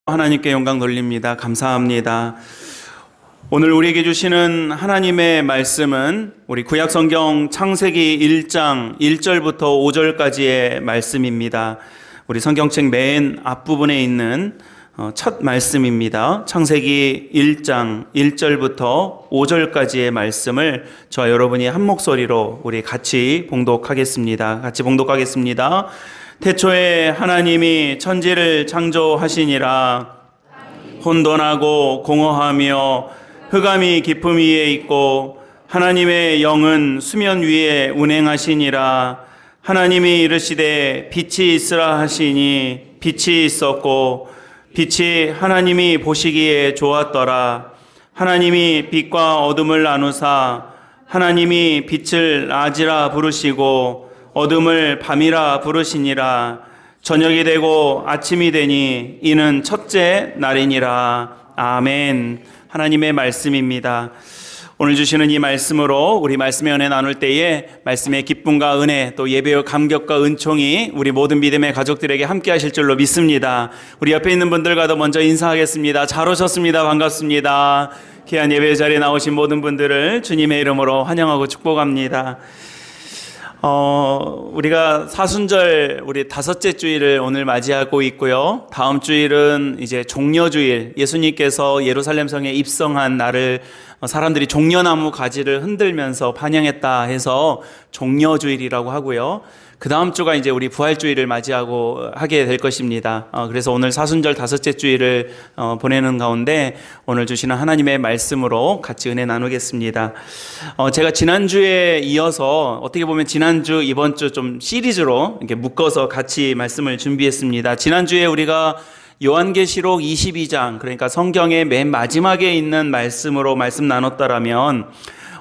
하나님께 영광 돌립니다. 감사합니다. 오늘 우리에게 주시는 하나님의 말씀은 우리 구약성경 창세기 1장 1절부터 5절까지의 말씀입니다. 우리 성경책 맨 앞부분에 있는 첫 말씀입니다. 창세기 1장 1절부터 5절까지의 말씀을 저와 여러분이 한 목소리로 우리 같이 봉독하겠습니다. 태초에 하나님이 천지를 창조하시니라. 혼돈하고 공허하며 흑암이 깊음 위에 있고 하나님의 영은 수면 위에 운행하시니라. 하나님이 이르시되 빛이 있으라 하시니 빛이 있었고 빛이 하나님이 보시기에 좋았더라. 하나님이 빛과 어둠을 나누사 하나님이 빛을 낮이라 부르시고 어둠을 밤이라 부르시니라. 저녁이 되고 아침이 되니 이는 첫째 날이니라. 아멘. 하나님의 말씀입니다. 오늘 주시는 이 말씀으로 우리 말씀의 은혜 나눌 때에 말씀의 기쁨과 은혜 또 예배의 감격과 은총이 우리 모든 믿음의 가족들에게 함께 하실 줄로 믿습니다. 우리 옆에 있는 분들과도 먼저 인사하겠습니다. 잘 오셨습니다. 반갑습니다. 귀한 예배 자리에 나오신 모든 분들을 주님의 이름으로 환영하고 축복합니다. 우리가 사순절 우리 다섯째 주일을 오늘 맞이하고 있고요. 다음 주일은 이제 종려주일, 예수님께서 예루살렘 성에 입성한 날을 사람들이 종려나무 가지를 흔들면서 환영했다 해서 종려주일이라고 하고요. 그 다음 주가 이제 우리 부활주일을 하게 될 것입니다. 그래서 오늘 사순절 다섯째 주일을 보내는 가운데 오늘 주시는 하나님의 말씀으로 같이 은혜 나누겠습니다. 제가 지난주에 이어서 어떻게 보면 지난주, 이번 주 좀 시리즈로 이렇게 묶어서 같이 말씀을 준비했습니다. 지난주에 우리가 요한계시록 22장, 그러니까 성경의 맨 마지막에 있는 말씀으로 말씀 나눴다라면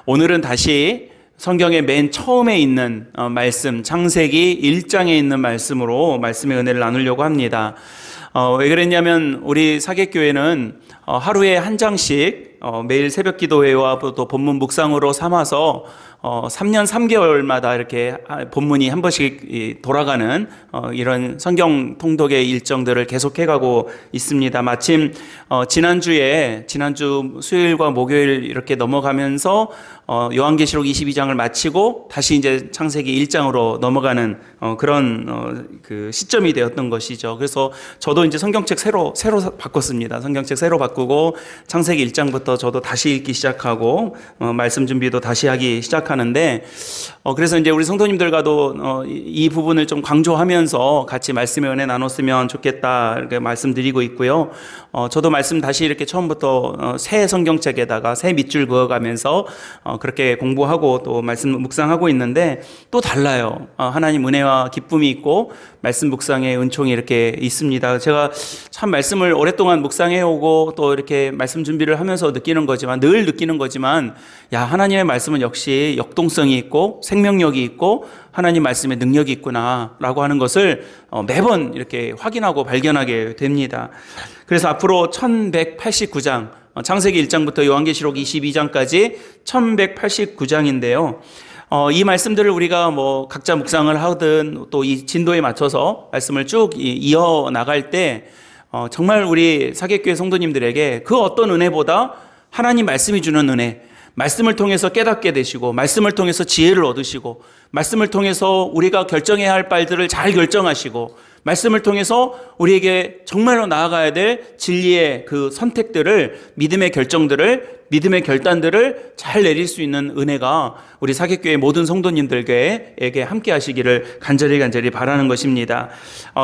오늘은 다시 성경의 맨 처음에 있는 말씀, 창세기 1장에 있는 말씀으로 말씀의 은혜를 나누려고 합니다. 왜 그랬냐면 우리 사객교회는 하루에 한 장씩 매일 새벽 기도회와 또 본문 묵상으로 삼아서 3년 3개월마다 이렇게 본문이 한 번씩 돌아가는 이런 성경 통독의 일정들을 계속해가고 있습니다. 마침 지난주 수요일과 목요일 이렇게 넘어가면서 요한계시록 22장을 마치고 다시 이제 창세기 1장으로 넘어가는 그런 그 시점이 되었던 것이죠. 그래서 저도 이제 성경책 새로 바꿨습니다. 성경책 새로 바꾸고 창세기 1장부터 저도 다시 읽기 시작하고 말씀 준비도 다시 하기 시작하는데 그래서 이제 우리 성도님들과도 이 부분을 좀 강조하면서 같이 말씀의 은혜 나눴으면 좋겠다 이렇게 말씀드리고 있고요. 저도 말씀 다시 이렇게 처음부터 새 성경책에다가 새 밑줄 그어가면서 그렇게 공부하고 또 말씀 묵상하고 있는데 또 달라요. 하나님 은혜와 기쁨이 있고 말씀 묵상의 은총이 이렇게 있습니다. 제가 참 말씀을 오랫동안 묵상해오고 또 이렇게 말씀 준비를 하면서 늘 느끼는 거지만 야, 하나님의 말씀은 역시 역동성이 있고 생명력이 있고 하나님 말씀의 능력이 있구나 라고 하는 것을 매번 이렇게 확인하고 발견하게 됩니다. 그래서 앞으로 1189장, 창세기 1장부터 요한계시록 22장까지 1189장인데요. 이 말씀들을 우리가 각자 묵상을 하든 또 이 진도에 맞춰서 말씀을 쭉 이어나갈 때 정말 우리 사객교회 성도님들에게 그 어떤 은혜보다 하나님 말씀이 주는 은혜, 말씀을 통해서 깨닫게 되시고 말씀을 통해서 지혜를 얻으시고 말씀을 통해서 우리가 결정해야 할 바들을 잘 결정하시고 말씀을 통해서 우리에게 정말로 나아가야 될 진리의 그 선택들을, 믿음의 결단들을 잘 내릴 수 있는 은혜가 우리 사객교회 모든 성도님들에게 함께 하시기를 간절히 바라는 것입니다.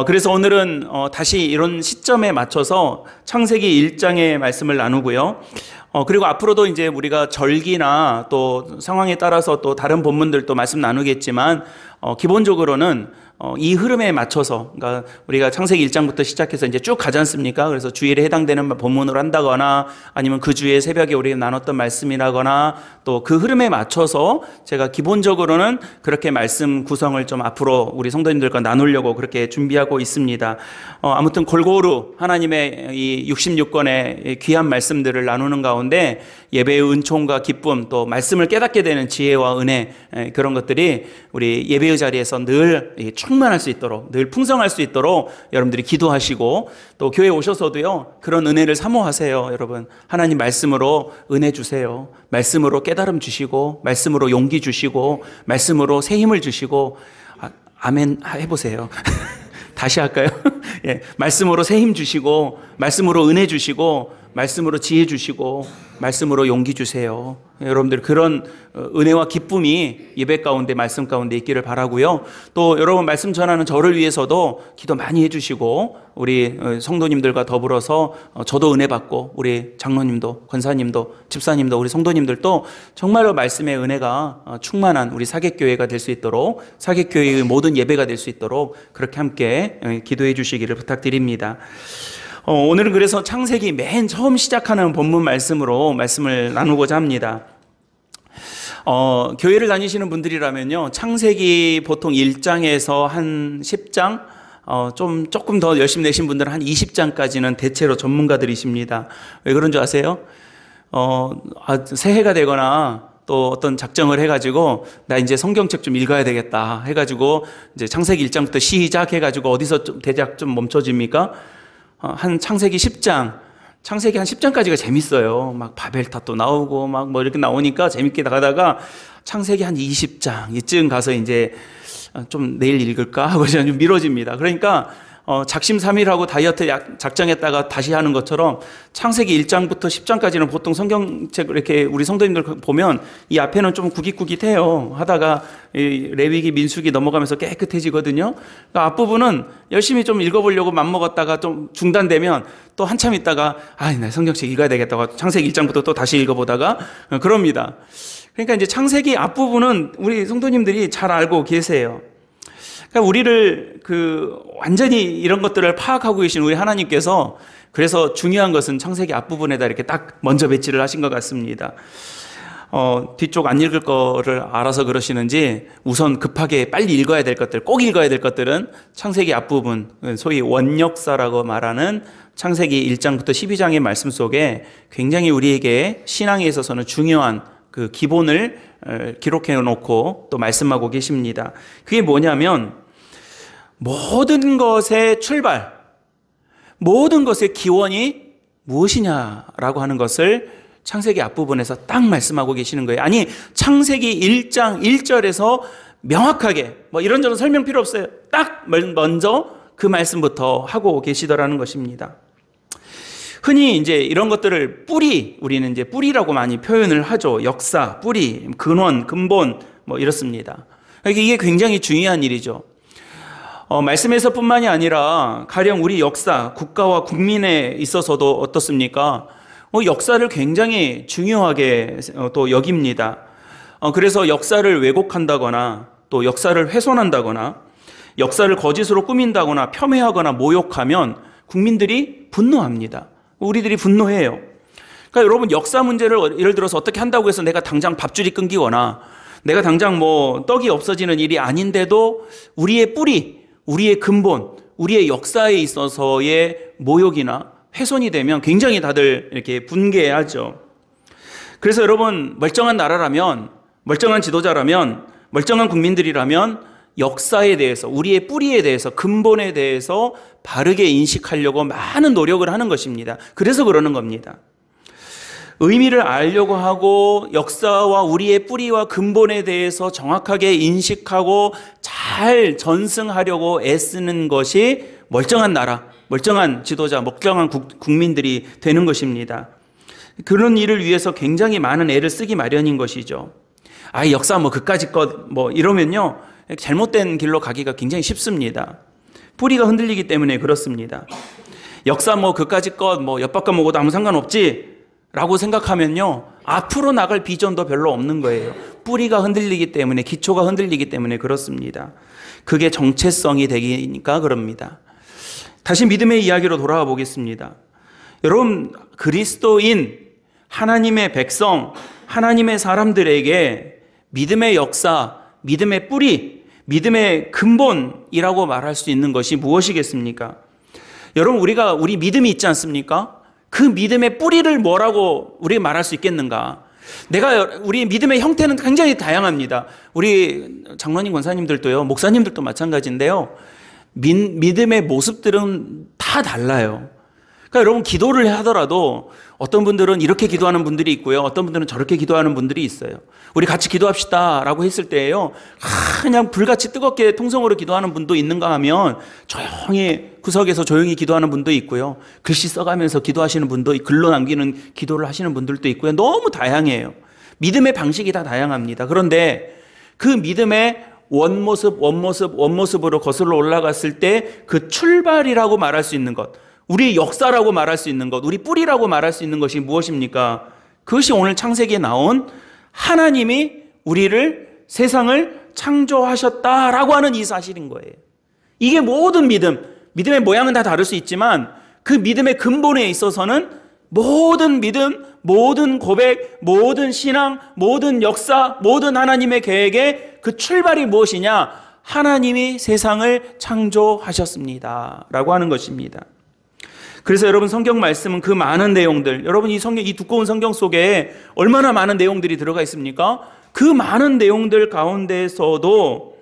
그래서 오늘은 다시 이런 시점에 맞춰서 창세기 1장의 말씀을 나누고요. 그리고 앞으로도 이제 우리가 절기나 또 상황에 따라서 또 다른 본문들도 말씀 나누겠지만 기본적으로는 이 흐름에 맞춰서, 그러니까 우리가 창세기 1장부터 시작해서 이제 쭉 가지 않습니까? 그래서 주일에 해당되는 본문으로 한다거나 아니면 그 주에 새벽에 우리가 나눴던 말씀이라거나 또 그 흐름에 맞춰서 제가 기본적으로는 그렇게 말씀 구성을 좀 앞으로 우리 성도님들과 나누려고 그렇게 준비하고 있습니다. 아무튼 골고루 하나님의 이 66권의 귀한 말씀들을 나누는 가운데 예배의 은총과 기쁨 또 말씀을 깨닫게 되는 지혜와 은혜, 그런 것들이 우리 예배의 자리에서 늘 충만히 충만할 수 있도록, 늘 풍성할 수 있도록 여러분들이 기도하시고, 또 교회 오셔서도요, 그런 은혜를 사모하세요. 여러분, 하나님 말씀으로 은혜 주세요. 말씀으로 깨달음 주시고, 말씀으로 용기 주시고, 말씀으로 새 힘을 주시고. 아멘 해보세요. 다시 할까요? 예, 말씀으로 새 힘 주시고, 말씀으로 은혜 주시고, 말씀으로 지혜 주시고, 말씀으로 용기 주세요. 여러분들 그런 은혜와 기쁨이 예배 가운데, 말씀 가운데 있기를 바라고요. 또 여러분 말씀 전하는 저를 위해서도 기도 많이 해주시고, 우리 성도님들과 더불어서 저도 은혜 받고, 우리 장로님도, 권사님도, 집사님도, 우리 성도님들도 정말로 말씀의 은혜가 충만한 우리 사객교회가 될 수 있도록, 사객교회의 모든 예배가 될 수 있도록 그렇게 함께 기도해 주시기를 부탁드립니다. 오늘은 그래서 창세기 맨 처음 시작하는 본문 말씀으로 말씀을 나누고자 합니다. 교회를 다니시는 분들이라면요, 창세기 보통 1장에서 한 10장, 조금 더 열심히 내신 분들은 한 20장까지는 대체로 전문가들이십니다. 왜 그런 줄 아세요? 새해가 되거나 또 어떤 작정을 해가지고, 나 이제 성경책 좀 읽어야 되겠다 해가지고, 이제 창세기 1장부터 시작해가지고, 어디서 좀 대략 좀 멈춰집니까? 한 창세기 10장, 창세기 한 10장까지가 재밌어요. 막 바벨탑도 나오고 막 뭐 이렇게 나오니까 재밌게 나가다가 창세기 한 20장 이쯤 가서 이제 좀 내일 읽을까 하고 좀 미뤄집니다. 그러니까 작심삼일하고 다이어트 작정했다가 다시 하는 것처럼 창세기 1장부터 10장까지는 보통 성경책을 이렇게 우리 성도님들 보면 이 앞에는 좀 구깃구깃해요. 하다가 레위기, 민수기 넘어가면서 깨끗해지거든요. 그러니까 앞부분은 열심히 좀 읽어보려고 맘먹었다가 좀 중단되면 또 한참 있다가 나 성경책 읽어야 되겠다고 창세기 1장부터 또 다시 읽어보다가 그럽니다. 그러니까 이제 창세기 앞부분은 우리 성도님들이 잘 알고 계세요. 그러니까 우리를 완전히 이런 것들을 파악하고 계신 우리 하나님께서 그래서 중요한 것은 창세기 앞부분에다 이렇게 딱 먼저 배치를 하신 것 같습니다. 뒤쪽 안 읽을 거를 알아서 그러시는지 우선 급하게 빨리 읽어야 될 것들, 꼭 읽어야 될 것들은 창세기 앞부분, 소위 원역사라고 말하는 창세기 1장부터 12장의 말씀 속에 굉장히 우리에게 신앙에 있어서는 중요한 그 기본을 기록해 놓고 또 말씀하고 계십니다. 그게 뭐냐면 모든 것의 출발, 모든 것의 기원이 무엇이냐라고 하는 것을 창세기 앞부분에서 딱 말씀하고 계시는 거예요. 아니, 창세기 1장 1절에서 명확하게 뭐 이런저런 설명 필요 없어요. 딱 먼저 그 말씀부터 하고 계시더라는 것입니다. 흔히 이제 이런 것들을 우리는 이제 뿌리라고 많이 표현을 하죠. 역사, 뿌리, 근원, 근본 뭐 이렇습니다. 이게 굉장히 중요한 일이죠. 말씀에서뿐만이 아니라 가령 우리 역사, 국가와 국민에 있어서도 어떻습니까? 역사를 굉장히 중요하게 또 여깁니다. 그래서 역사를 왜곡한다거나 또 역사를 훼손한다거나 역사를 거짓으로 꾸민다거나 폄훼하거나 모욕하면 국민들이 분노합니다. 우리들이 분노해요. 그러니까 여러분, 역사 문제를 예를 들어서 어떻게 한다고 해서 내가 당장 밥줄이 끊기거나 내가 당장 뭐 떡이 없어지는 일이 아닌데도 우리의 뿌리, 우리의 근본, 우리의 역사에 있어서의 모욕이나 훼손이 되면 굉장히 다들 이렇게 분개하죠. 그래서 여러분, 멀쩡한 나라라면, 멀쩡한 지도자라면, 멀쩡한 국민들이라면 역사에 대해서, 우리의 뿌리에 대해서, 근본에 대해서 바르게 인식하려고 많은 노력을 하는 것입니다. 그래서 그러는 겁니다. 의미를 알려고 하고 역사와 우리의 뿌리와 근본에 대해서 정확하게 인식하고 잘 전승하려고 애쓰는 것이 멀쩡한 나라, 멀쩡한 지도자, 멀쩡한 국민들이 되는 것입니다. 그런 일을 위해서 굉장히 많은 애를 쓰기 마련인 것이죠. 역사 뭐 그까짓 것 뭐 이러면요, 잘못된 길로 가기가 굉장히 쉽습니다. 뿌리가 흔들리기 때문에 그렇습니다. 역사 뭐 그까짓 것 뭐 엿바꿔 먹어도 아무 상관없지 라고 생각하면요, 앞으로 나갈 비전도 별로 없는 거예요. 뿌리가 흔들리기 때문에, 기초가 흔들리기 때문에 그렇습니다. 그게 정체성이 되기니까 그럽니다. 다시 믿음의 이야기로 돌아와 보겠습니다. 여러분, 그리스도인, 하나님의 백성, 하나님의 사람들에게 믿음의 역사, 믿음의 뿌리, 믿음의 근본이라고 말할 수 있는 것이 무엇이겠습니까? 여러분, 우리 믿음이 있지 않습니까? 그 믿음의 뿌리를 뭐라고 우리가 말할 수 있겠는가? 우리 믿음의 형태는 굉장히 다양합니다. 우리 장로님, 권사님들도요, 목사님들도 마찬가지인데요. 믿음의 모습들은 다 달라요. 그러니까 여러분, 기도를 하더라도 어떤 분들은 이렇게 기도하는 분들이 있고요. 어떤 분들은 저렇게 기도하는 분들이 있어요. 우리 같이 기도합시다 라고 했을 때에요, 그냥 불같이 뜨겁게 통성으로 기도하는 분도 있는가 하면 조용히 구석에서 조용히 기도하는 분도 있고요. 글씨 써가면서 기도하시는 분도, 글로 남기는 기도를 하시는 분들도 있고요. 너무 다양해요. 믿음의 방식이 다 다양합니다. 그런데 그 믿음의 원모습으로 거슬러 올라갔을 때 그 출발이라고 말할 수 있는 것, 우리의 역사라고 말할 수 있는 것, 우리 뿌리라고 말할 수 있는 것이 무엇입니까? 그것이 오늘 창세기에 나온 하나님이 우리를, 세상을 창조하셨다라고 하는 이 사실인 거예요. 이게 모든 믿음의 모양은 다 다를 수 있지만 그 믿음의 근본에 있어서는 모든 믿음, 모든 고백, 모든 신앙, 모든 역사, 모든 하나님의 계획의 그 출발이 무엇이냐? 하나님이 세상을 창조하셨습니다 라고 하는 것입니다. 그래서 여러분, 성경 말씀은 그 많은 내용들, 여러분 이 두꺼운 성경 속에 얼마나 많은 내용들이 들어가 있습니까? 그 많은 내용들 가운데서도,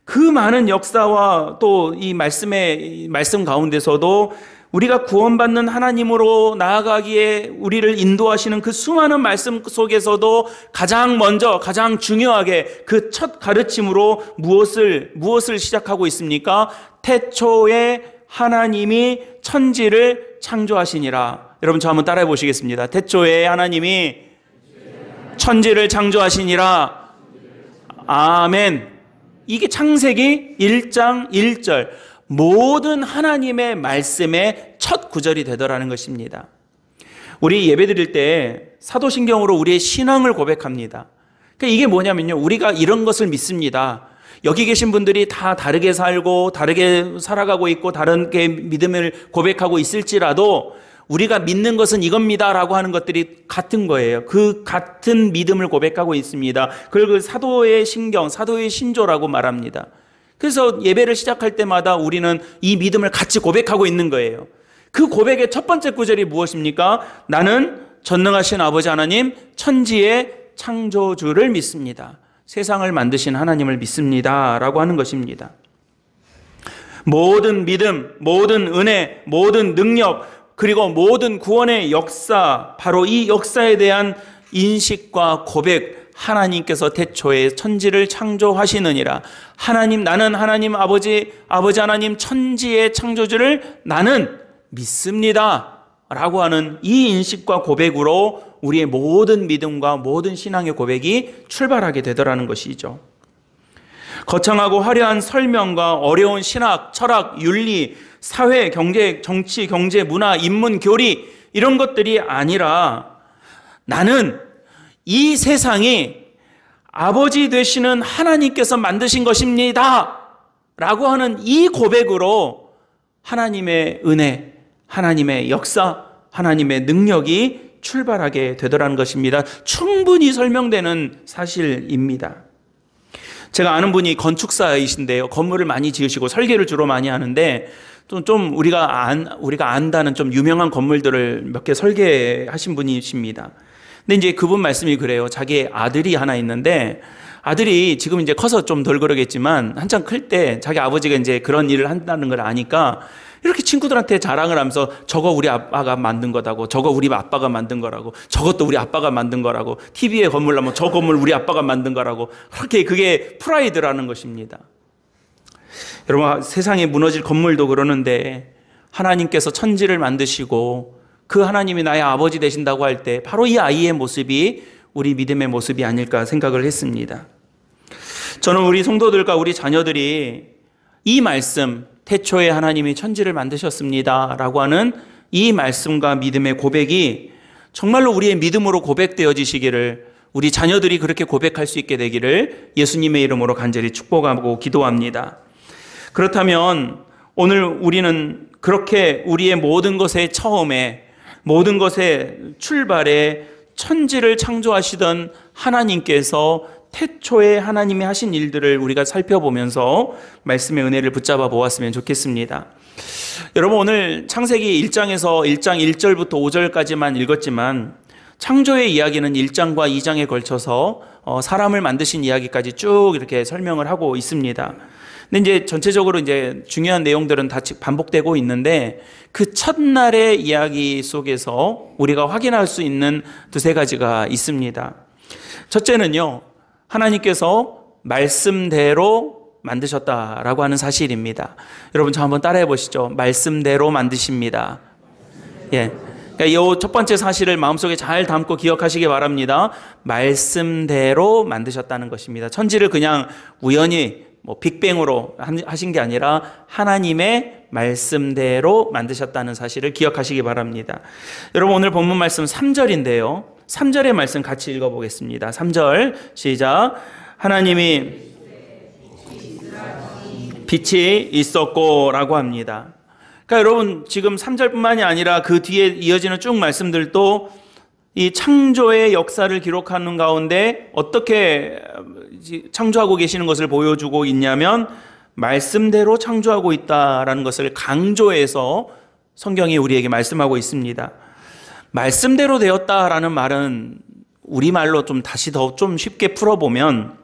그 많은 역사와 또 이 말씀 가운데서도 우리가 구원받는 하나님으로 나아가기에 우리를 인도하시는 그 수많은 말씀 속에서도 가장 먼저, 가장 중요하게 그 첫 가르침으로 무엇을 시작하고 있습니까? 태초에 하나님이 천지를 창조하시니라. 여러분, 저 한번 따라해 보시겠습니다. 태초에 하나님이 천지를 창조하시니라. 아멘. 이게 창세기 1장 1절 모든 하나님의 말씀의 첫 구절이 되더라는 것입니다. 우리 예배 드릴 때 사도신경으로 우리의 신앙을 고백합니다. 그러니까 이게 뭐냐면요, 우리가 이런 것을 믿습니다. 여기 계신 분들이 다 다르게 살고 다르게 살아가고 있고 다르게 믿음을 고백하고 있을지라도 우리가 믿는 것은 이겁니다라고 하는 것들이 같은 거예요. 그 같은 믿음을 고백하고 있습니다. 그걸 그 사도의 신경, 사도의 신조라고 말합니다. 그래서 예배를 시작할 때마다 우리는 이 믿음을 같이 고백하고 있는 거예요. 그 고백의 첫 번째 구절이 무엇입니까? 나는 전능하신 아버지 하나님, 천지의 창조주를 믿습니다. 세상을 만드신 하나님을 믿습니다 라고 하는 것입니다. 모든 믿음, 모든 은혜, 모든 능력, 그리고 모든 구원의 역사, 바로 이 역사에 대한 인식과 고백, 하나님께서 태초에 천지를 창조하시느니라. 하나님, 나는 하나님 아버지 하나님 천지의 창조주를 나는 믿습니다 라고 하는 이 인식과 고백으로 우리의 모든 믿음과 모든 신앙의 고백이 출발하게 되더라는 것이죠. 거창하고 화려한 설명과 어려운 신학, 철학, 윤리, 사회, 경제, 정치, 경제, 문화, 인문, 교리 이런 것들이 아니라 나는 이 세상이 아버지 되시는 하나님께서 만드신 것입니다 라고 하는 이 고백으로 하나님의 은혜, 하나님의 역사, 하나님의 능력이 출발하게 되더라는 것입니다. 충분히 설명되는 사실입니다. 제가 아는 분이 건축사이신데요. 건물을 많이 지으시고 설계를 주로 많이 하는데 좀 우리가 안다는 좀 유명한 건물들을 몇 개 설계하신 분이십니다. 근데 이제 그분 말씀이 그래요. 자기 아들이 하나 있는데 아들이 지금 이제 커서 좀 덜 그러겠지만 한참 클 때 자기 아버지가 이제 그런 일을 한다는 걸 아니까 이렇게 친구들한테 자랑을 하면서 저거 우리 아빠가 만든 거다고, 저거 우리 아빠가 만든 거라고, 저것도 우리 아빠가 만든 거라고, TV에 건물 나면 저 건물 우리 아빠가 만든 거라고, 그렇게 그게 프라이드라는 것입니다. 여러분, 세상에 무너질 건물도 그러는데 하나님께서 천지를 만드시고 그 하나님이 나의 아버지 되신다고 할 때 바로 이 아이의 모습이 우리 믿음의 모습이 아닐까 생각을 했습니다. 저는 우리 성도들과 우리 자녀들이 이 말씀, 태초에 하나님이 천지를 만드셨습니다 라고 하는 이 말씀과 믿음의 고백이 정말로 우리의 믿음으로 고백되어지시기를, 우리 자녀들이 그렇게 고백할 수 있게 되기를 예수님의 이름으로 간절히 축복하고 기도합니다. 그렇다면 오늘 우리는 그렇게 우리의 모든 것의 처음에, 모든 것의 출발에 천지를 창조하시던 하나님께서 태초에 하나님이 하신 일들을 우리가 살펴보면서 말씀의 은혜를 붙잡아 보았으면 좋겠습니다. 여러분, 오늘 창세기 1장에서 1장 1절부터 5절까지만 읽었지만 창조의 이야기는 1장과 2장에 걸쳐서 사람을 만드신 이야기까지 쭉 이렇게 설명을 하고 있습니다. 근데 이제 전체적으로 이제 중요한 내용들은 다 반복되고 있는데 그 첫날의 이야기 속에서 우리가 확인할 수 있는 두세 가지가 있습니다. 첫째는요, 하나님께서 말씀대로 만드셨다라고 하는 사실입니다. 여러분, 저 한번 따라해 보시죠. 말씀대로 만드십니다. 예. 그러니까 이 첫 번째 사실을 마음속에 잘 담고 기억하시기 바랍니다. 말씀대로 만드셨다는 것입니다. 천지를 그냥 우연히 빅뱅으로 하신 게 아니라 하나님의 말씀대로 만드셨다는 사실을 기억하시기 바랍니다. 여러분, 오늘 본문 말씀 3절인데요. 3절의 말씀 같이 읽어보겠습니다. 3절 시작. 하나님이 빛이 있었고 라고 합니다. 그러니까 여러분, 지금 3절뿐만이 아니라 그 뒤에 이어지는 쭉 말씀들도 이 창조의 역사를 기록하는 가운데 어떻게 창조하고 계시는 것을 보여주고 있냐면 말씀대로 창조하고 있다라는 것을 강조해서 성경이 우리에게 말씀하고 있습니다. 말씀대로 되었다라는 말은 우리말로 다시 더 쉽게 풀어보면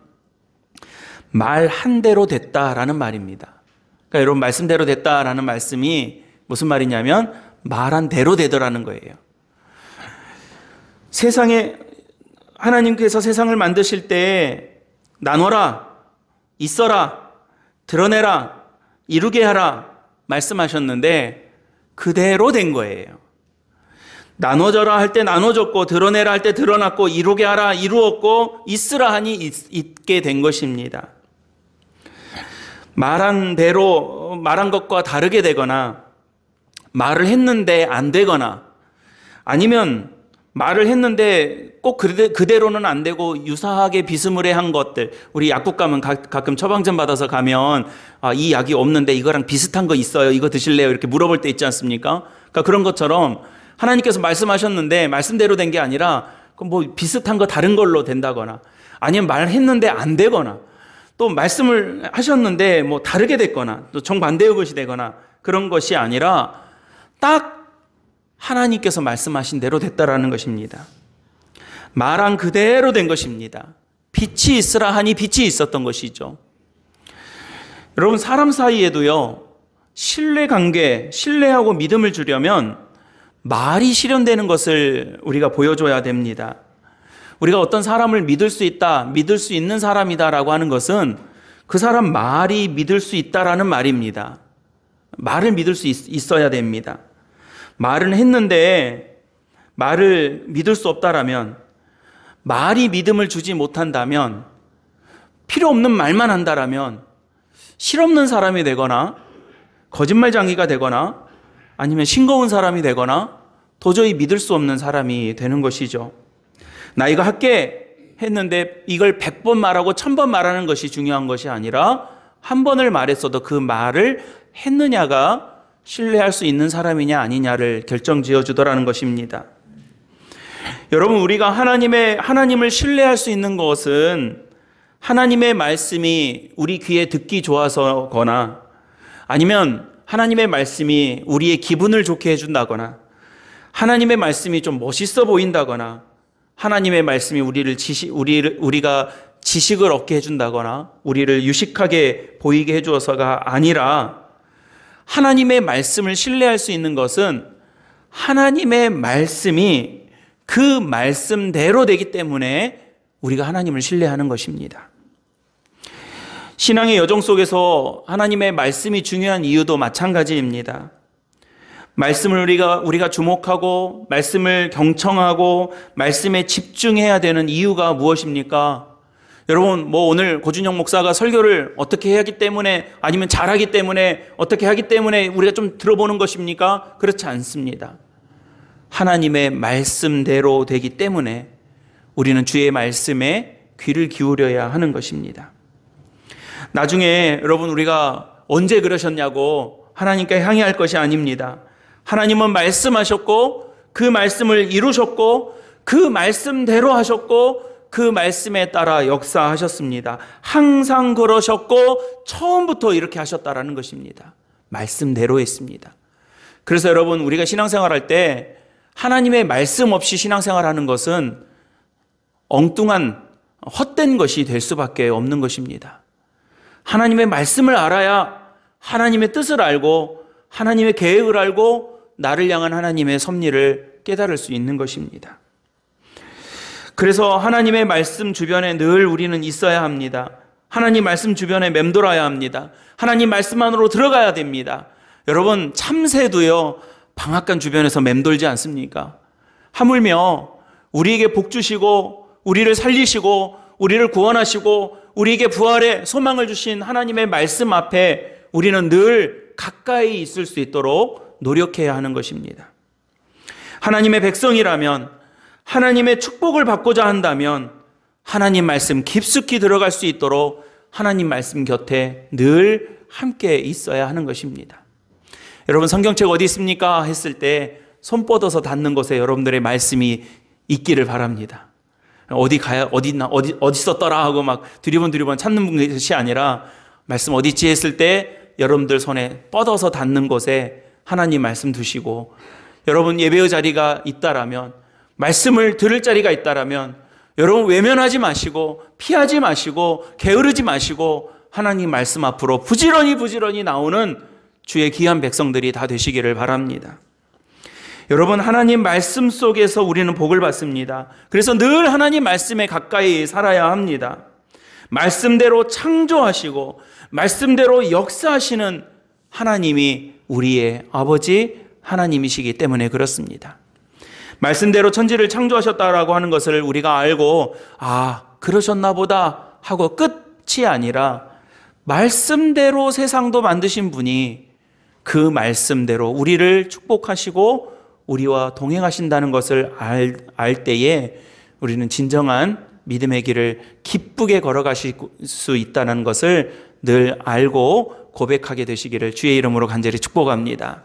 말한 대로 됐다라는 말입니다. 그러니까 여러분, 말씀대로 됐다라는 말씀이 무슨 말이냐면 말한 대로 되더라는 거예요. 세상에 하나님께서 세상을 만드실 때 나눠라, 있어라, 드러내라, 이루게 하라 말씀하셨는데 그대로 된 거예요. 나눠져라 할 때 나눠졌고, 드러내라 할 때 드러났고, 이루게 하라 이루었고, 있으라 하니 있게 된 것입니다. 말한 대로, 말한 것과 다르게 되거나, 말을 했는데 안 되거나, 아니면 말을 했는데 꼭 그대로는 안 되고 유사하게 비스무리한 것들, 우리 약국 가면 가끔 처방전 받아서 가면 이 약이 없는데 이거랑 비슷한 거 있어요, 이거 드실래요? 이렇게 물어볼 때 있지 않습니까? 그러니까 그런 것처럼 하나님께서 말씀하셨는데 말씀대로 된 게 아니라 비슷한 거 다른 걸로 된다거나, 아니면 말했는데 안 되거나, 또 말씀을 하셨는데 다르게 됐거나, 또 정반대의 것이 되거나, 그런 것이 아니라 딱 하나님께서 말씀하신 대로 됐다라는 것입니다. 말한 그대로 된 것입니다. 빛이 있으라 하니 빛이 있었던 것이죠. 여러분, 사람 사이에도요, 신뢰관계, 신뢰하고 믿음을 주려면 말이 실현되는 것을 우리가 보여줘야 됩니다. 우리가 어떤 사람을 믿을 수 있다, 믿을 수 있는 사람이다라고 하는 것은 그 사람 말이 믿을 수 있다라는 말입니다. 말을 믿을 수 있어야 됩니다. 말은 했는데 말을 믿을 수 없다라면, 말이 믿음을 주지 못한다면, 필요 없는 말만 한다라면 실없는 사람이 되거나 거짓말쟁이가 되거나 아니면 싱거운 사람이 되거나 도저히 믿을 수 없는 사람이 되는 것이죠. 나 이거 할게 했는데 이걸 100번 말하고 1000번 말하는 것이 중요한 것이 아니라 한 번을 말했어도 그 말을 했느냐가 신뢰할 수 있는 사람이냐 아니냐를 결정지어 주더라는 것입니다. 여러분, 우리가 하나님을 신뢰할 수 있는 것은 하나님의 말씀이 우리 귀에 듣기 좋아서거나, 아니면 하나님의 말씀이 우리의 기분을 좋게 해준다거나, 하나님의 말씀이 좀 멋있어 보인다거나, 하나님의 말씀이 우리가 지식을 얻게 해준다거나 우리를 유식하게 보이게 해주어서가 아니라, 하나님의 말씀을 신뢰할 수 있는 것은 하나님의 말씀이 그 말씀대로 되기 때문에 우리가 하나님을 신뢰하는 것입니다. 신앙의 여정 속에서 하나님의 말씀이 중요한 이유도 마찬가지입니다. 말씀을 우리가 주목하고 말씀을 경청하고 말씀에 집중해야 되는 이유가 무엇입니까? 여러분, 오늘 고준영 목사가 설교를 어떻게 하기 때문에, 아니면 잘하기 때문에, 어떻게 하기 때문에 우리가 좀 들어보는 것입니까? 그렇지 않습니다. 하나님의 말씀대로 되기 때문에 우리는 주의 말씀에 귀를 기울여야 하는 것입니다. 나중에 여러분, 우리가 언제 그러셨냐고 하나님께 항의할 것이 아닙니다. 하나님은 말씀하셨고 그 말씀을 이루셨고 그 말씀대로 하셨고 그 말씀에 따라 역사하셨습니다. 항상 그러셨고 처음부터 이렇게 하셨다라는 것입니다. 말씀대로 했습니다. 그래서 여러분, 우리가 신앙생활할 때 하나님의 말씀 없이 신앙생활하는 것은 엉뚱한 헛된 것이 될 수밖에 없는 것입니다. 하나님의 말씀을 알아야 하나님의 뜻을 알고 하나님의 계획을 알고 나를 향한 하나님의 섭리를 깨달을 수 있는 것입니다. 그래서 하나님의 말씀 주변에 늘 우리는 있어야 합니다. 하나님 말씀 주변에 맴돌아야 합니다. 하나님 말씀 안으로 들어가야 됩니다. 여러분, 참새도요, 방앗간 주변에서 맴돌지 않습니까? 하물며 우리에게 복 주시고 우리를 살리시고 우리를 구원하시고 우리에게 부활의 소망을 주신 하나님의 말씀 앞에 우리는 늘 가까이 있을 수 있도록 노력해야 하는 것입니다. 하나님의 백성이라면, 하나님의 축복을 받고자 한다면 하나님 말씀 깊숙이 들어갈 수 있도록 하나님 말씀 곁에 늘 함께 있어야 하는 것입니다. 여러분, 성경책 어디 있습니까? 했을 때 손 뻗어서 닿는 곳에 여러분들의 말씀이 있기를 바랍니다. 어디 가야, 어디 있나, 어디 썼더라 하고 막 두리번 찾는 것이 아니라 말씀 어디 있지 했을 때 여러분들 손에 뻗어서 닿는 곳에 하나님 말씀 두시고, 여러분 예배의 자리가 있다라면, 말씀을 들을 자리가 있다라면 여러분 외면하지 마시고 피하지 마시고 게으르지 마시고 하나님 말씀 앞으로 부지런히 나오는 주의 귀한 백성들이 다 되시기를 바랍니다. 여러분, 하나님 말씀 속에서 우리는 복을 받습니다. 그래서 늘 하나님 말씀에 가까이 살아야 합니다. 말씀대로 창조하시고 말씀대로 역사하시는 하나님이 우리의 아버지 하나님이시기 때문에 그렇습니다. 말씀대로 천지를 창조하셨다라고 하는 것을 우리가 알고, 아, 그러셨나 보다 하고 끝이 아니라 말씀대로 세상도 만드신 분이 그 말씀대로 우리를 축복하시고 우리와 동행하신다는 것을 알 때에 우리는 진정한 믿음의 길을 기쁘게 걸어가실 수 있다는 것을 늘 알고 고백하게 되시기를 주의 이름으로 간절히 축복합니다.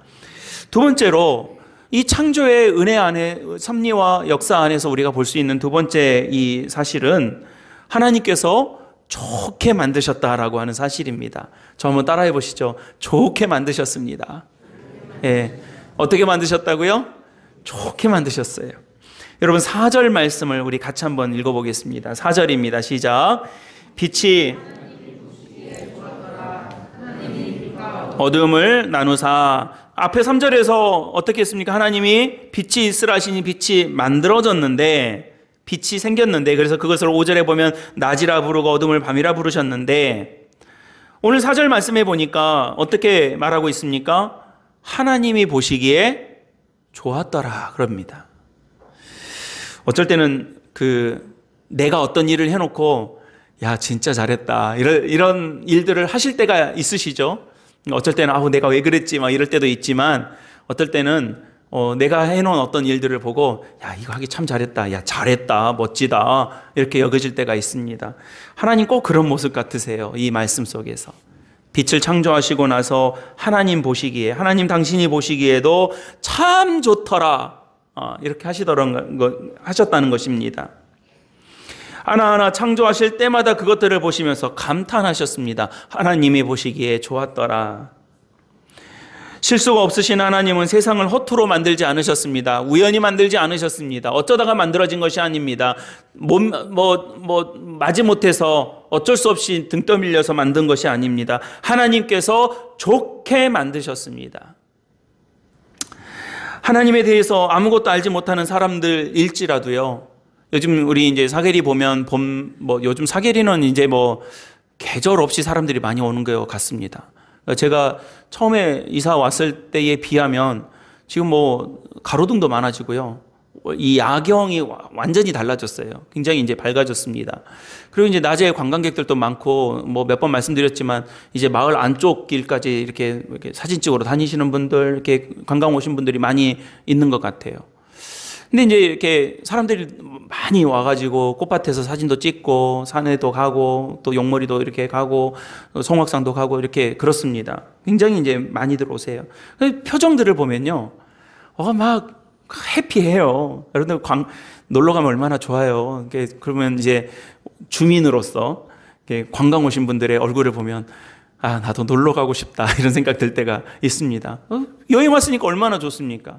두 번째로, 이 창조의 은혜 안에, 섭리와 역사 안에서 우리가 볼 수 있는 두 번째 이 사실은 하나님께서 좋게 만드셨다라고 하는 사실입니다. 저 한번 따라해 보시죠. 좋게 만드셨습니다. 예. 어떻게 만드셨다고요? 좋게 만드셨어요. 여러분, 4절 말씀을 우리 같이 한번 읽어보겠습니다. 4절입니다. 시작. 빛이 어둠을 나누사. 앞에 3절에서 어떻게 했습니까? 하나님이 빛이 있으라 하시니 빛이 만들어졌는데, 빛이 생겼는데, 그래서 그것을 5절에 보면 낮이라 부르고 어둠을 밤이라 부르셨는데, 오늘 4절 말씀해 보니까 어떻게 말하고 있습니까? 하나님이 보시기에 좋았더라 그럽니다. 어쩔 때는 내가 어떤 일을 해놓고 야 진짜 잘했다 이런 일들을 하실 때가 있으시죠. 어쩔 때는 내가 왜 그랬지 막 이럴 때도 있지만, 어떨 때는 내가 해놓은 어떤 일들을 보고 야 이거 하기 참 잘했다, 야 잘했다, 멋지다 이렇게 여겨질 때가 있습니다. 하나님 꼭 그런 모습 같으세요. 이 말씀 속에서 빛을 창조하시고 나서 하나님 보시기에, 하나님 당신이 보시기에도 참 좋더라 이렇게 하셨다는 것입니다. 하나하나 창조하실 때마다 그것들을 보시면서 감탄하셨습니다. 하나님이 보시기에 좋았더라. 실수가 없으신 하나님은 세상을 허투루 만들지 않으셨습니다. 우연히 만들지 않으셨습니다. 어쩌다가 만들어진 것이 아닙니다. 마지못해서 어쩔 수 없이 등 떠밀려서 만든 것이 아닙니다. 하나님께서 좋게 만드셨습니다. 하나님에 대해서 아무것도 알지 못하는 사람들일지라도요, 요즘 우리 이제 사계리 보면 요즘 사계리는 이제 계절 없이 사람들이 많이 오는 것 같습니다. 제가 처음에 이사 왔을 때에 비하면 지금 가로등도 많아지고요. 이 야경이 완전히 달라졌어요. 굉장히 이제 밝아졌습니다. 그리고 이제 낮에 관광객들도 많고, 몇 번 말씀드렸지만 이제 마을 안쪽 길까지 이렇게 사진 찍으러 다니시는 분들, 이렇게 관광 오신 분들이 많이 있는 것 같아요. 근데 이제 이렇게 사람들이 많이 와가지고 꽃밭에서 사진도 찍고 산에도 가고 또 용머리도 이렇게 가고 송악산도 가고 이렇게 그렇습니다. 굉장히 이제 많이들 오세요. 표정들을 보면요, 막 해피해요. 여러분들 놀러 가면 얼마나 좋아요. 그러면 이제 주민으로서 관광 오신 분들의 얼굴을 보면 나도 놀러 가고 싶다 이런 생각 들 때가 있습니다. 여행 왔으니까 얼마나 좋습니까?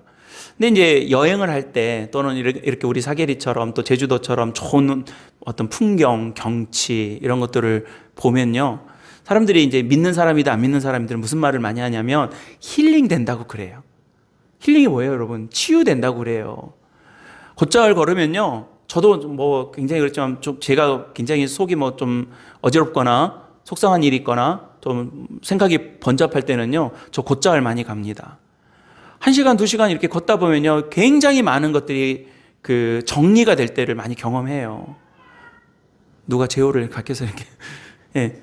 근데 이제 여행을 할 때 또는 이렇게 우리 사계리처럼 또 제주도처럼 좋은 어떤 풍경, 경치 이런 것들을 보면요. 사람들이 이제 믿는 사람이다 안 믿는 사람들은 무슨 말을 많이 하냐면 힐링 된다고 그래요. 힐링이 뭐예요, 여러분? 치유된다고 그래요. 곧잘 걸으면요. 저도 뭐 굉장히 그렇지만 좀 제가 굉장히 속이 뭐 좀 어지럽거나 속상한 일이 있거나 좀 생각이 번잡할 때는요. 저 곧잘 많이 갑니다. 1시간, 2시간 이렇게 걷다 보면요. 굉장히 많은 것들이 그 정리가 될 때를 많이 경험해요. 누가 제호를 가께서 이렇게. 예.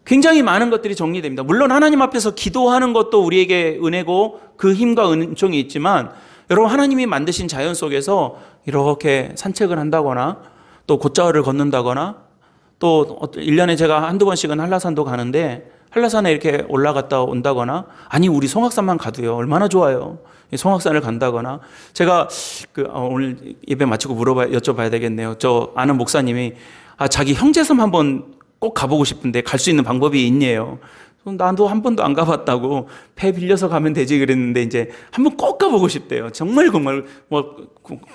굉장히 많은 것들이 정리됩니다. 물론 하나님 앞에서 기도하는 것도 우리에게 은혜고 그 힘과 은총이 있지만 여러분 하나님이 만드신 자연 속에서 이렇게 산책을 한다거나 또 곧자를 걷는다거나 또 1년에 제가 한두 번씩은 한라산도 가는데 한라산에 이렇게 올라갔다 온다거나 아니 우리 송악산만 가도요 얼마나 좋아요. 송악산을 간다거나 제가 오늘 예배 마치고 여쭤봐야 되겠네요. 저 아는 목사님이 자기 형제섬 한번 꼭 가보고 싶은데 갈 수 있는 방법이 있냐요. 나도 한 번도 안 가봤다고 배 빌려서 가면 되지 그랬는데 이제 한번 꼭 가보고 싶대요. 정말 뭐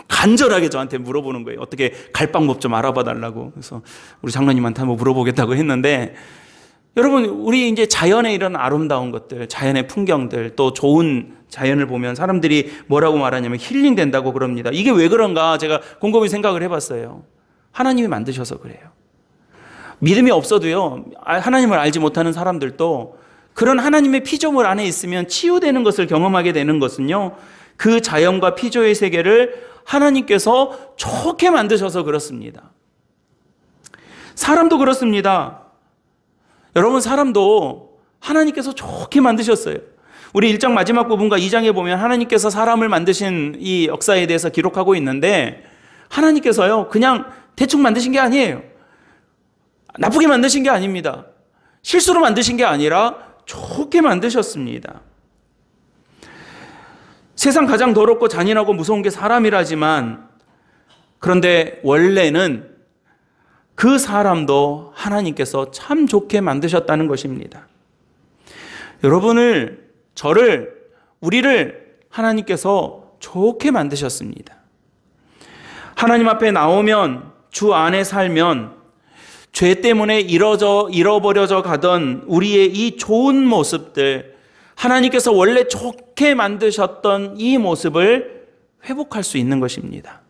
간절하게 저한테 물어보는 거예요. 어떻게 갈 방법 좀 알아봐 달라고. 그래서 우리 장로님한테 한번 물어보겠다고 했는데 여러분 우리 이제 자연의 이런 아름다운 것들, 자연의 풍경들 또 좋은 자연을 보면 사람들이 뭐라고 말하냐면 힐링 된다고 그럽니다. 이게 왜 그런가 제가 곰곰이 생각을 해봤어요. 하나님이 만드셔서 그래요. 믿음이 없어도요, 하나님을 알지 못하는 사람들도 그런 하나님의 피조물 안에 있으면 치유되는 것을 경험하게 되는 것은요, 그 자연과 피조의 세계를 하나님께서 좋게 만드셔서 그렇습니다. 사람도 그렇습니다. 여러분, 사람도 하나님께서 좋게 만드셨어요. 우리 1장 마지막 부분과 2장에 보면 하나님께서 사람을 만드신 이 역사에 대해서 기록하고 있는데 하나님께서요, 그냥 대충 만드신 게 아니에요. 나쁘게 만드신 게 아닙니다. 실수로 만드신 게 아니라 좋게 만드셨습니다. 세상 가장 더럽고 잔인하고 무서운 게 사람이라지만 그런데 원래는 그 사람도 하나님께서 참 좋게 만드셨다는 것입니다. 여러분을, 저를, 우리를 하나님께서 좋게 만드셨습니다. 하나님 앞에 나오면, 주 안에 살면 죄 때문에 잃어버려져 가던 우리의 이 좋은 모습들, 하나님께서 원래 좋게 만드셨던 이 모습을 회복할 수 있는 것입니다.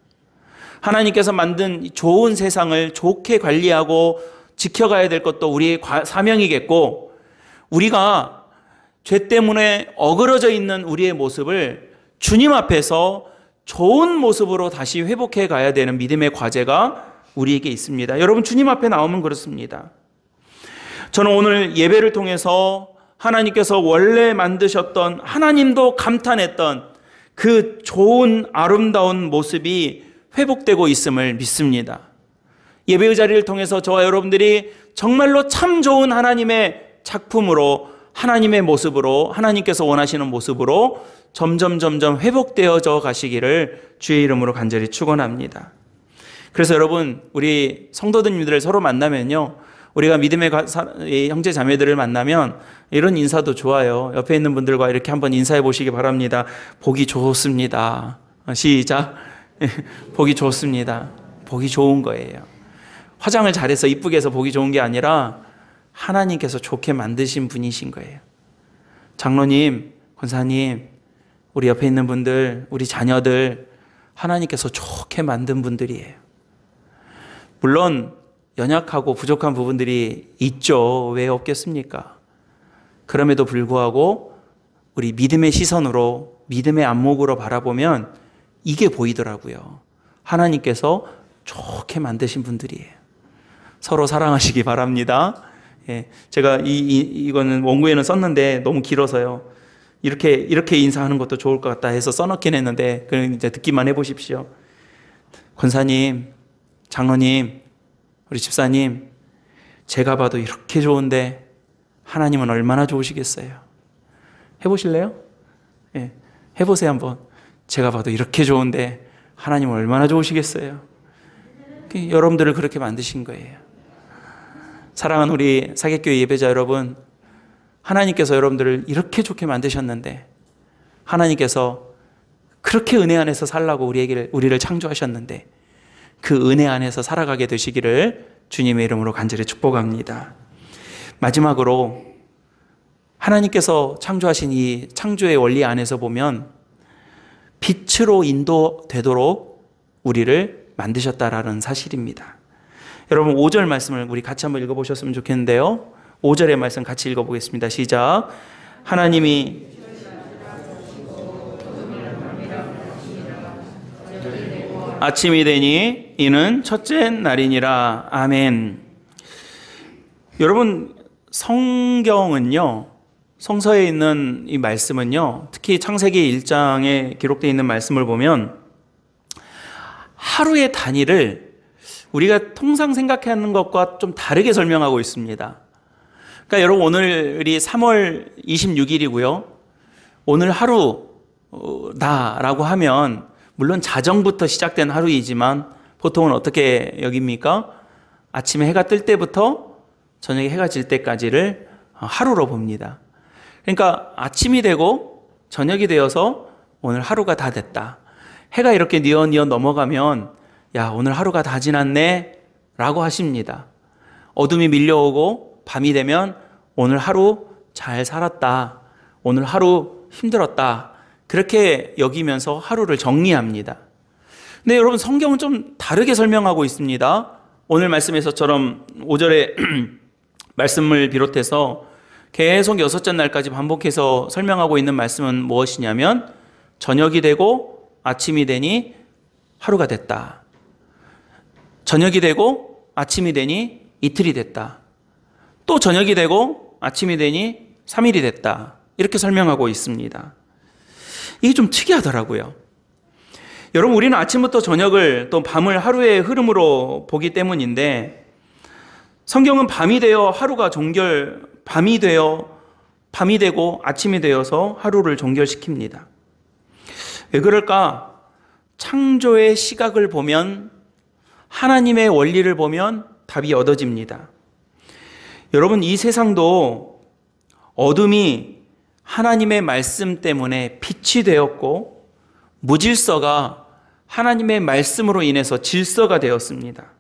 하나님께서 만든 좋은 세상을 좋게 관리하고 지켜가야 될 것도 우리의 사명이겠고, 우리가 죄 때문에 어그러져 있는 우리의 모습을 주님 앞에서 좋은 모습으로 다시 회복해 가야 되는 믿음의 과제가 우리에게 있습니다. 여러분, 주님 앞에 나오면 그렇습니다. 저는 오늘 예배를 통해서 하나님께서 원래 만드셨던, 하나님도 감탄했던 그 좋은 아름다운 모습이 회복되고 있음을 믿습니다. 예배의 자리를 통해서 저와 여러분들이 정말로 참 좋은 하나님의 작품으로, 하나님의 모습으로, 하나님께서 원하시는 모습으로 점점 회복되어져 가시기를 주의 이름으로 간절히 축원합니다. 그래서 여러분, 우리 성도들님들을 서로 만나면요, 우리가 믿음의 형제 자매들을 만나면 이런 인사도 좋아요. 옆에 있는 분들과 이렇게 한번 인사해 보시기 바랍니다. 보기 좋습니다. 시작. 보기 좋습니다. 보기 좋은 거예요. 화장을 잘해서 이쁘게 해서 보기 좋은 게 아니라 하나님께서 좋게 만드신 분이신 거예요. 장로님, 권사님, 우리 옆에 있는 분들, 우리 자녀들, 하나님께서 좋게 만든 분들이에요. 물론 연약하고 부족한 부분들이 있죠. 왜 없겠습니까? 그럼에도 불구하고 우리 믿음의 시선으로, 믿음의 안목으로 바라보면 이게 보이더라고요. 하나님께서 좋게 만드신 분들이에요. 서로 사랑하시기 바랍니다. 예, 제가 이거는 원고에는 썼는데 너무 길어서요. 이렇게 인사하는 것도 좋을 것 같다 해서 써놓긴 했는데 그냥 이제 듣기만 해보십시오. 권사님, 장로님, 우리 집사님, 제가 봐도 이렇게 좋은데 하나님은 얼마나 좋으시겠어요? 해보실래요? 예, 해보세요 한번. 제가 봐도 이렇게 좋은데 하나님은 얼마나 좋으시겠어요? 여러분들을 그렇게 만드신 거예요. 사랑하는 우리 사객교회 예배자 여러분, 하나님께서 여러분들을 이렇게 좋게 만드셨는데 하나님께서 그렇게 은혜 안에서 살라고 우리를 창조하셨는데 그 은혜 안에서 살아가게 되시기를 주님의 이름으로 간절히 축복합니다. 마지막으로 하나님께서 창조하신 이 창조의 원리 안에서 보면 빛으로 인도되도록 우리를 만드셨다라는 사실입니다. 여러분 5절 말씀을 우리 같이 한번 읽어보셨으면 좋겠는데요. 5절의 말씀 같이 읽어보겠습니다. 시작. 하나님이 아침이 되니 이는 첫째 날이니라. 아멘. 여러분 성경은요, 성서에 있는 이 말씀은요, 특히 창세기 1장에 기록되어 있는 말씀을 보면 하루의 단위를 우리가 통상 생각하는 것과 좀 다르게 설명하고 있습니다. 그러니까 여러분 오늘이 3월 26일이고요. 오늘 하루다라고 하면 물론 자정부터 시작된 하루이지만 보통은 어떻게 여깁니까? 아침에 해가 뜰 때부터 저녁에 해가 질 때까지를 하루로 봅니다. 그러니까 아침이 되고 저녁이 되어서 오늘 하루가 다 됐다. 해가 이렇게 뉘어뉘어 넘어가면 야, 오늘 하루가 다 지났네 라고 하십니다. 어둠이 밀려오고 밤이 되면 오늘 하루 잘 살았다. 오늘 하루 힘들었다. 그렇게 여기면서 하루를 정리합니다. 근데 여러분 성경은 좀 다르게 설명하고 있습니다. 오늘 말씀에서처럼 5절의 말씀을 비롯해서 계속 6째 날까지 반복해서 설명하고 있는 말씀은 무엇이냐면 저녁이 되고 아침이 되니 하루가 됐다. 저녁이 되고 아침이 되니 이틀이 됐다. 또 저녁이 되고 아침이 되니 3일이 됐다. 이렇게 설명하고 있습니다. 이게 좀 특이하더라고요. 여러분 우리는 아침부터 저녁을 또 밤을 하루의 흐름으로 보기 때문인데 성경은 밤이 되어 하루가 밤이 되고 아침이 되어서 하루를 종결시킵니다. 왜 그럴까? 창조의 시각을 보면 하나님의 원리를 보면 답이 얻어집니다. 여러분 이 세상도 어둠이 하나님의 말씀 때문에 빛이 되었고 무질서가 하나님의 말씀으로 인해서 질서가 되었습니다.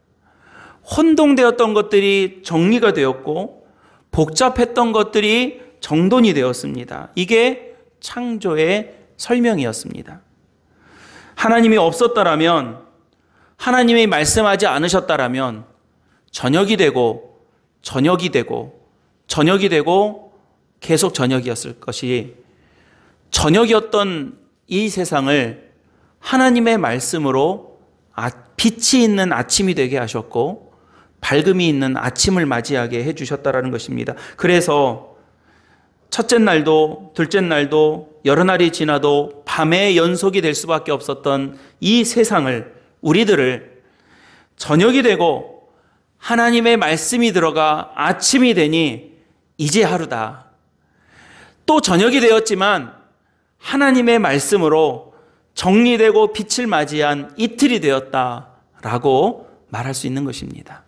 혼동되었던 것들이 정리가 되었고 복잡했던 것들이 정돈이 되었습니다. 이게 창조의 설명이었습니다. 하나님이 없었다라면, 하나님이 말씀하지 않으셨다라면 저녁이 되고 저녁이 되고 저녁이 되고 계속 저녁이었을 것이 저녁이었던 이 세상을 하나님의 말씀으로 빛이 있는 아침이 되게 하셨고 밝음이 있는 아침을 맞이하게 해주셨다라는 것입니다. 그래서 첫째 날도 둘째 날도 여러 날이 지나도 밤의 연속이 될 수밖에 없었던 이 세상을, 우리들을 저녁이 되고 하나님의 말씀이 들어가 아침이 되니 이제 하루다. 또 저녁이 되었지만 하나님의 말씀으로 정리되고 빛을 맞이한 이틀이 되었다라고 말할 수 있는 것입니다.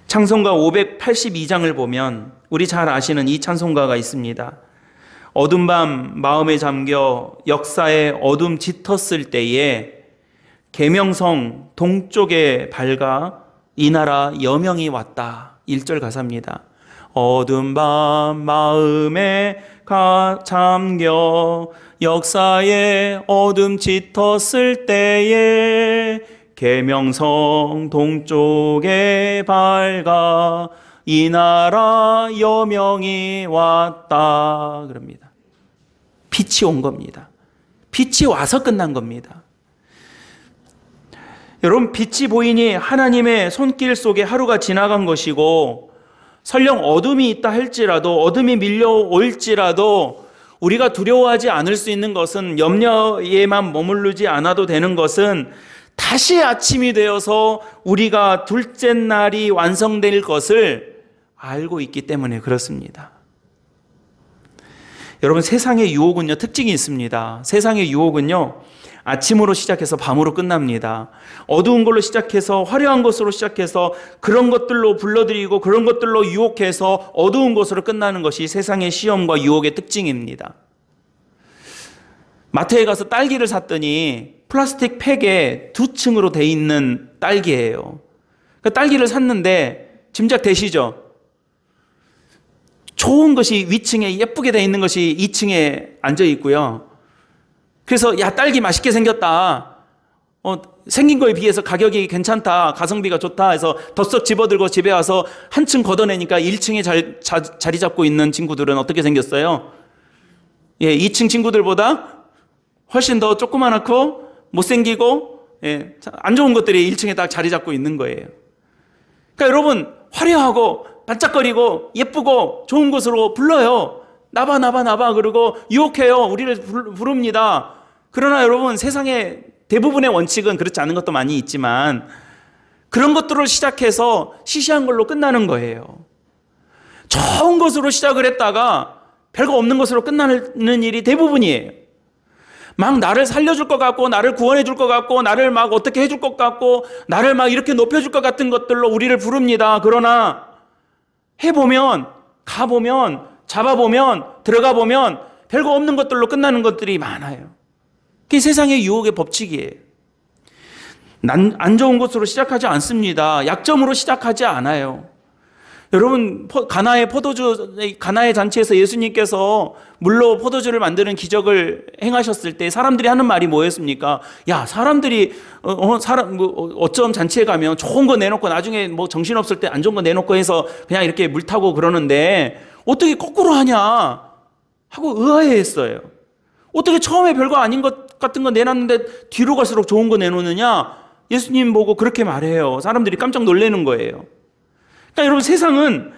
찬송가 582장을 보면 우리 잘 아시는 이 찬송가가 있습니다. 어둠 밤 마음에 잠겨 역사의 어둠 짙었을 때에 계명성 동쪽에 밝아 이 나라 여명이 왔다. 1절 가사입니다. 어둠 밤 마음에 잠겨 역사의 어둠 짙었을 때에 계명성 동쪽에 밝아 이 나라 여명이 왔다. 그럽니다. 빛이 온 겁니다. 빛이 와서 끝난 겁니다. 여러분 빛이 보이니 하나님의 손길 속에 하루가 지나간 것이고 설령 어둠이 있다 할지라도 어둠이 밀려올지라도 우리가 두려워하지 않을 수 있는 것은 염려에만 머무르지 않아도 되는 것은 다시 아침이 되어서 우리가 둘째 날이 완성될 것을 알고 있기 때문에 그렇습니다. 여러분 세상의 유혹은요 특징이 있습니다. 세상의 유혹은요 아침으로 시작해서 밤으로 끝납니다. 어두운 걸로 시작해서 화려한 것으로 시작해서 그런 것들로 불러들이고 그런 것들로 유혹해서 어두운 것으로 끝나는 것이 세상의 시험과 유혹의 특징입니다. 마트에 가서 딸기를 샀더니 플라스틱 팩에 2층으로 돼 있는 딸기예요. 그 딸기를 샀는데 짐작되시죠? 좋은 것이 위층에 예쁘게 돼 있는 것이 2층에 앉아 있고요. 그래서 야, 딸기 맛있게 생겼다. 생긴 거에 비해서 가격이 괜찮다. 가성비가 좋다 해서 덥석 집어들고 집에 와서 한층 걷어내니까 1층에 자리 잡고 있는 친구들은 어떻게 생겼어요? 예, 2층 친구들보다 훨씬 더 조그만하고 못생기고, 예, 안 좋은 것들이 1층에 딱 자리 잡고 있는 거예요. 그러니까 여러분, 화려하고 반짝거리고 예쁘고 좋은 곳으로 불러요. 나봐 그러고 유혹해요. 우리를 부릅니다. 그러나 여러분, 세상에 대부분의 원칙은 그렇지 않은 것도 많이 있지만 그런 것들을 시작해서 시시한 걸로 끝나는 거예요. 좋은 것으로 시작을 했다가 별거 없는 것으로 끝나는 일이 대부분이에요. 막 나를 살려줄 것 같고, 나를 구원해 줄 것 같고, 나를 막 어떻게 해줄 것 같고, 나를 막 이렇게 높여줄 것 같은 것들로 우리를 부릅니다. 그러나 해보면, 가보면, 잡아보면, 들어가 보면 별거 없는 것들로 끝나는 것들이 많아요. 그게 세상의 유혹의 법칙이에요. 안 좋은 것으로 시작하지 않습니다. 약점으로 시작하지 않아요. 여러분, 가나의 잔치에서 예수님께서 물로 포도주를 만드는 기적을 행하셨을 때 사람들이 하는 말이 뭐였습니까? 야, 사람들이 어쩜 잔치에 가면 좋은 거 내놓고 나중에 뭐 정신없을 때 안 좋은 거 내놓고 해서 그냥 이렇게 물 타고 그러는데 어떻게 거꾸로 하냐 하고 의아해했어요. 어떻게 처음에 별거 아닌 것 같은 거 내놨는데 뒤로 갈수록 좋은 거 내놓느냐? 예수님 보고 그렇게 말해요. 사람들이 깜짝 놀라는 거예요. 그러니까 여러분, 세상은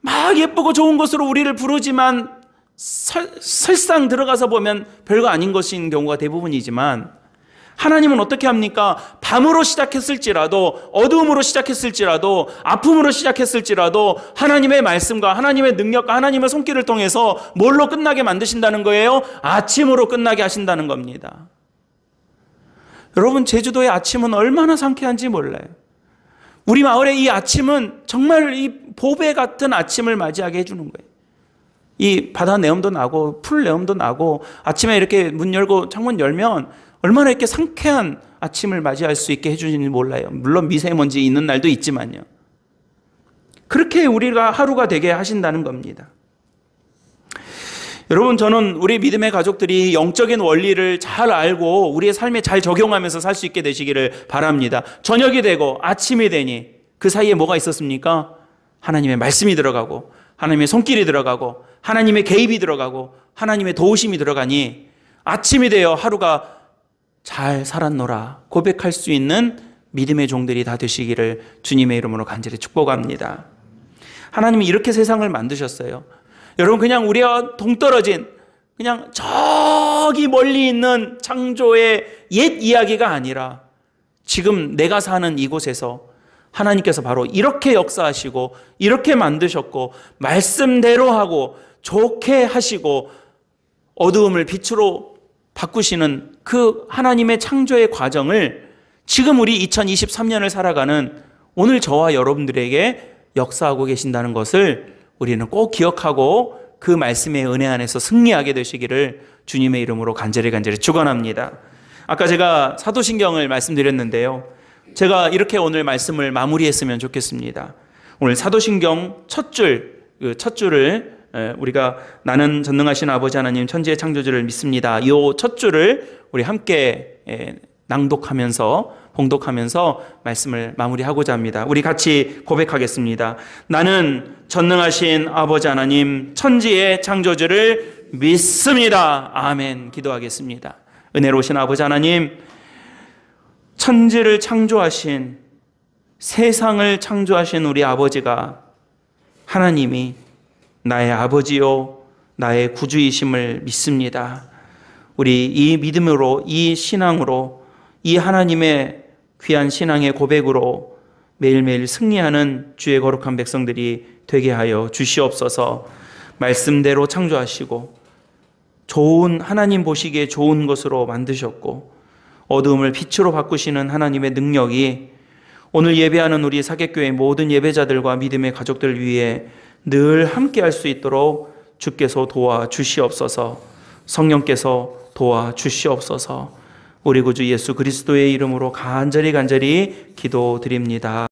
막 예쁘고 좋은 것으로 우리를 부르지만 설상 들어가서 보면 별거 아닌 것인 경우가 대부분이지만 하나님은 어떻게 합니까? 밤으로 시작했을지라도, 어두움으로 시작했을지라도, 아픔으로 시작했을지라도 하나님의 말씀과 하나님의 능력과 하나님의 손길을 통해서 뭘로 끝나게 만드신다는 거예요? 아침으로 끝나게 하신다는 겁니다. 여러분, 제주도의 아침은 얼마나 상쾌한지 몰라요. 우리 마을의 이 아침은 정말 이 보배 같은 아침을 맞이하게 해주는 거예요. 이 바다 내음도 나고 풀 내음도 나고 아침에 이렇게 문 열고 창문 열면 얼마나 이렇게 상쾌한 아침을 맞이할 수 있게 해주는지 몰라요. 물론 미세먼지 있는 날도 있지만요. 그렇게 우리가 하루가 되게 하신다는 겁니다. 여러분, 저는 우리 믿음의 가족들이 영적인 원리를 잘 알고 우리의 삶에 잘 적용하면서 살 수 있게 되시기를 바랍니다. 저녁이 되고 아침이 되니 그 사이에 뭐가 있었습니까? 하나님의 말씀이 들어가고 하나님의 손길이 들어가고 하나님의 개입이 들어가고 하나님의 도우심이 들어가니 아침이 되어 하루가 잘 살았노라 고백할 수 있는 믿음의 종들이 다 되시기를 주님의 이름으로 간절히 축복합니다. 하나님이 이렇게 세상을 만드셨어요. 여러분, 그냥 우리와 동떨어진 그냥 저기 멀리 있는 창조의 옛 이야기가 아니라 지금 내가 사는 이곳에서 하나님께서 바로 이렇게 역사하시고 이렇게 만드셨고 말씀대로 하고 좋게 하시고 어두움을 빛으로 바꾸시는 그 하나님의 창조의 과정을 지금 우리 2023년을 살아가는 오늘 저와 여러분들에게 역사하고 계신다는 것을 우리는 꼭 기억하고 그 말씀의 은혜 안에서 승리하게 되시기를 주님의 이름으로 간절히 축원합니다. 아까 제가 사도신경을 말씀드렸는데요. 제가 이렇게 오늘 말씀을 마무리했으면 좋겠습니다. 오늘 사도신경 첫 줄을 우리가 나는 전능하신 아버지 하나님 천지의 창조주를 믿습니다. 이 첫 줄을 우리 함께 낭독하면서 봉독하면서 말씀을 마무리하고자 합니다. 우리 같이 고백하겠습니다. 나는 전능하신 아버지 하나님 천지의 창조주를 믿습니다. 아멘. 기도하겠습니다. 은혜로우신 아버지 하나님, 천지를 창조하신, 세상을 창조하신 우리 아버지가 하나님이 나의 아버지요 나의 구주이심을 믿습니다. 우리 이 믿음으로, 이 신앙으로, 이 하나님의 귀한 신앙의 고백으로 매일매일 승리하는 주의 거룩한 백성들이 되게 하여 주시옵소서. 말씀대로 창조하시고 좋은, 하나님 보시기에 좋은 것으로 만드셨고 어두움을 빛으로 바꾸시는 하나님의 능력이 오늘 예배하는 우리 사객교회 모든 예배자들과 믿음의 가족들 위해 늘 함께 할 수 있도록 주께서 도와주시옵소서. 성령께서 도와주시옵소서. 우리 구주 예수 그리스도의 이름으로 간절히 기도드립니다.